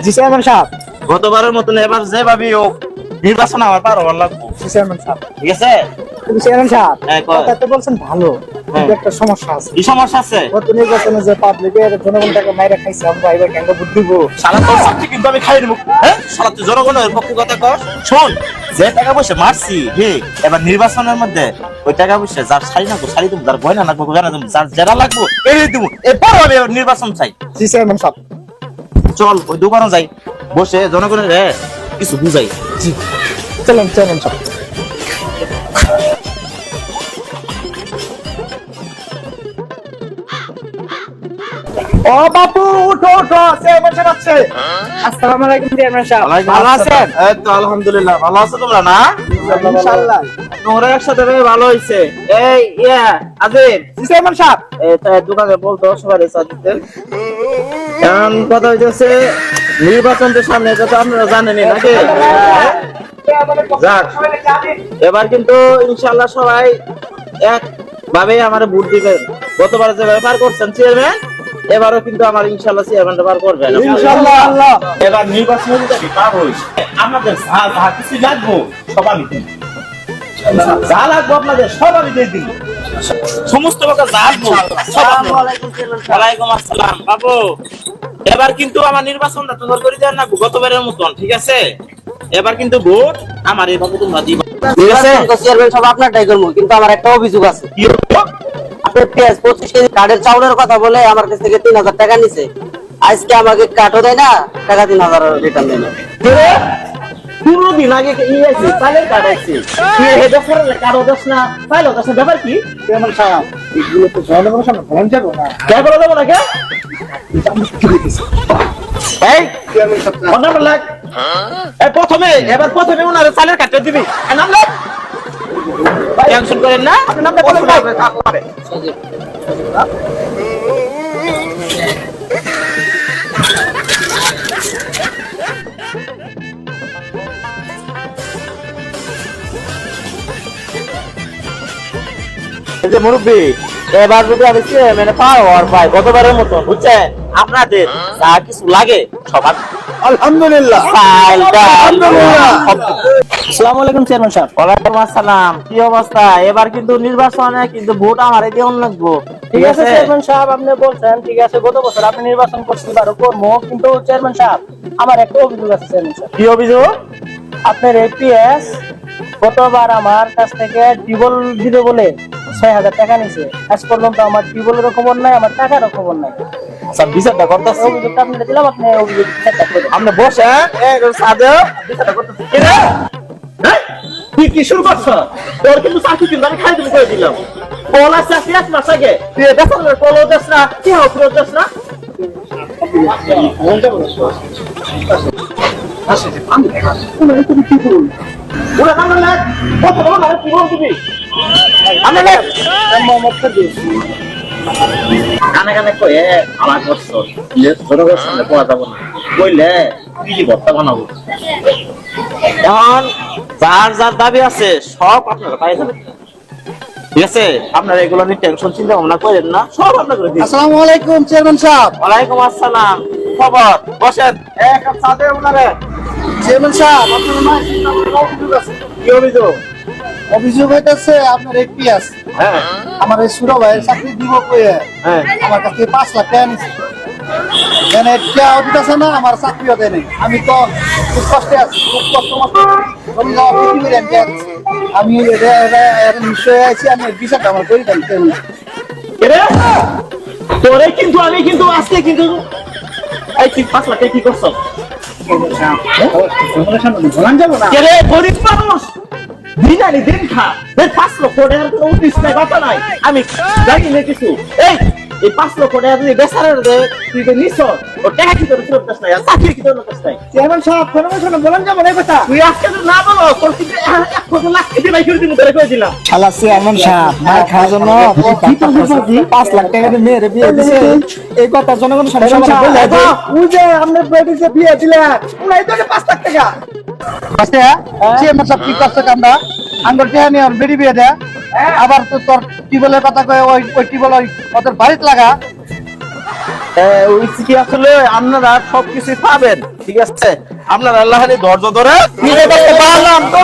জি chairman সাহেব, গতবারের মতন এবার যে ভাবি হোক নির্বাচন আমার পার হওয়ার লাগবো। জি চেয়ারম্যান সাহেব। ঠিক আছে কিন্তু চেয়ারম্যান সাহেব, হ্যাঁ, কয়। কথা তো বলছেন ভালো, কিন্তু একটা সমস্যা আছে। কি সমস্যা আছে? গত নির্বাচনে যে পাবলিকের জনগণটাকে মাইরা খাইছে, আমরা এবার কেন ভোট দিব? শালা তোর সাথে কিন্তু আমি খাই দেবো। হ্যাঁ শালা তুই জনগণের পক্ষে কথা কর। শোন, যে টাকা পয়সা মারছি ঠিক এবার নির্বাচনের মধ্যে ওই টাকা পয়সা যার শাড়ি লাগবো শাড়ি দেবো, যার গয়না লাগবো গয়না দেবো, যার জেরা লাগবো এড়িয়ে দেবো। এরপর আমি এবার নির্বাচন চাই। জি চেয়ারম্যান সাহেব। চল ওই দোকানে যাই, বসে জনগণের কিছু বুঝাই। জি চলেন চেয়ারম্যান সাহেব। ও বাপু উঠো উঠো, চেয়ারম্যান সাহেব আছে। আসসালামু আলাইকুম চেয়ারম্যান সাহেব, ভালো আছেন? এই তো আলহামদুলিল্লাহ, ভালো আছো তোমরা না? ইনশাআল্লাহ। তোমরা একসাথে ভেবে ভালো হয়েছে। এই আজিম, জি চেয়ারম্যান সাহেব। এই দোকানে বলতো সবার চা দিতে। কারণ কথা হইতেছে নির্বাচন তো সামনে, এটা তো আপনারা জানেনই নাকি? যাক, এবার কিন্তু ইনশাআল্লাহ সবাই এক ভাবে আমার ভোট দিবেন। গতবার যে ব্যাপার করছেন চেয়ারম্যান, এবারও কিন্তু আমার ইনশাআল্লাহ চেয়ারম্যানটা বার করবেন ইনশাআল্লাহ। এবার নির্বাচন যদি পার হই, আপনাদের যা কিছু লাগবো সব আমি দিই। যা লাগবো আপনাদের সব আমি দিয়ে দিই। সমস্ত টাকা যা লাগবো সব আপনি। ওয়ালাইকুম আসসালাম বাবু। এবার কিন্তু আমার নির্বাচনটা তোমরা করে দেন না গতবারের মতন, ঠিক আছে? এবার কিন্তু ভোট আমার এই বাবু তোমরা দিবা, ঠিক আছে? চেয়ারম্যান সব আপনারটাই করবো, কিন্তু আমার একটা অভিযোগ আছে। কি হলো? আপনি পেঁয়াজ 25 কেজি কাঠের চাউলের কথা বলে আমার কাছ থেকে 3000 টাকা নিছে। আজকে আমাকে কাঠও দেয় না, টাকা 3000 রিটার্ন দেয় না। পুরো দিন আগে ইয়েছে তাহলে কাটাইছে কি হেডা করে কারো দছ না পাইলো দছ ব্যাপার কি? চেয়ারম্যান সাহেব, এগুলো তো জনগণের সামনে বলেন যাবো না। কে বলে দেবো না কে? এই চেয়ারম্যান সাহেব, অনার লাগ এই প্রথমে ওনারে চালের কাটতে দিবি। নাম লাগ টেনশন করেন না, আপনি নামটা বলেন ভাই। এই যে মুরব্বী, এবার যদি আমি চেয়ারম্যানে পাওয়ার পাই গতবারের মতো, বুঝছেন? আপনাদের যা কিছু লাগে সবার আলহামদুলিল্লাহ। আসসালামু আলাইকুম চেয়ারম্যান সাহেব। ওয়ালাইকুম আসসালাম। কি অবস্থা? এবার কিন্তু নির্বাচনে কিন্তু ভোট আমার দিয়ে লাগবো, ঠিক আছে চেয়ারম্যান সাহেব, আপনি বলছেন ঠিক আছে, গত বছর আপনি নির্বাচন করছেন আরো করবো, কিন্তু চেয়ারম্যান সাহেব আমার একটা অভিযোগ আছে চেয়ারম্যান সাহেব। কি অভিযোগ? আপনার এপিএস গতবার আমার কাছ থেকে টিবল দিবে বলে 6000 টাকা নিছে। আজ পর্যন্ত আমার টিবলেরও খবর নাই, আমার টাকারও খবর নাই। আচ্ছা বিচারটা করতেছি। অভিযোগটা আপনাকে দিলাম, আপনি অভিযোগ সেটা করে আপনি বসে সাদে বিচারটা করতেছি। কি রে? হ্যাঁ? তুই কি শুরু করছ? তোর কিন্তু চাকরি কিন্তু আমি খাই দিন করে দিলাম। পলা চাকরি 1 মাস আগে তুই বেতনের পলো দেস না, কি হোক দেস না? ওরা নাম লাগ কত বড় মানে কি বল দিবি? আমি লাগ মোহাম্মদ সাদিক কানে কানে কয়ে আমার করছ যে জনগণের সামনে পাওয়া যাবো না কইলে কি ভর্তা বানাবো। এখন যার যার দাবি আছে সব আপনারা পাই যাবেন, ঠিক আছে? আপনারা এগুলো নিয়ে টেনশন চিন্তা ভাবনা করেন না, সব আপনারা করে দিন। আসসালামু আলাইকুম চেয়ারম্যান সাহেব। ওয়ালাইকুম আসসালাম। খবর? বসেন, এক কাপ চা দে ওনারে। চেয়ারম্যান সাহেব, আপনার অভিযোগ আছে। কি অভিযোগ? অভিযোগ হইতেছে আপনার এপিএস হ্যাঁ আমার এই সুরা ভাইয়ের চাকরি দিব কইয়া হ্যাঁ আমার কাছে 5 লাখ টাকা নিছে। এনে কেউ দিতেছে না, আমার চাকরিও দেয় নাই। আমি তো খুব কষ্টে আছি, খুব কষ্ট আমি নিশ্চয় আছি, আমি বিচারটা আমার করি দেন। এরে তোরে কিন্তু আমি কিন্তু আজকে কিন্তু এই তুই 5 লাখ কি করছ? বলান যাবো না। এরে গরিব মানুষ দিন আনি দিন খা, 5 লক্ষ টাকার কোনো উদ্দেশ্য নাই, কথা নাই, আমি জানি না কিছু। এই এই 5 লক্ষ টাকা যদি বেচারের দে তুই তো নিছ ও টাকা কি করে ফেরত দিস না আর চাকরি কি তোর কাছে নাই চেয়ারম্যান সাহেব কোনো কিছু বলেন যাবো না কথা তুই আজকে তো না বলো তোর কিন্তু 1 লাখ কেটে বাই করে দিমু তোরে কই দিলাম শালা চেয়ারম্যান সাহেব মার খাওয়ার জন্য 5 লাখ টাকা দিয়ে মেয়ের বিয়ে দিছে এই কথা জনগণের সামনে সবার বলে আছে ওই যে আপনার বেটিছে বিয়ে দিলেন উনাই তো 5 লাখ টাকা আচ্ছা চেয়ারম্যান সাহেব কি করছে কামটা আঙ্গুল টেহা নিয়ে বেড়ি বিয়ে দেয় আবার তো তোর টিবলের কথা কয় ওই টিবল ওদের বাড়িতে লাগা ওই কি আসলে আপনারা সবকিছু পাবেন ঠিক আছে আপনারা আল্লাহরে ধৈর্য ধরে ফিরে করতে পারলাম তো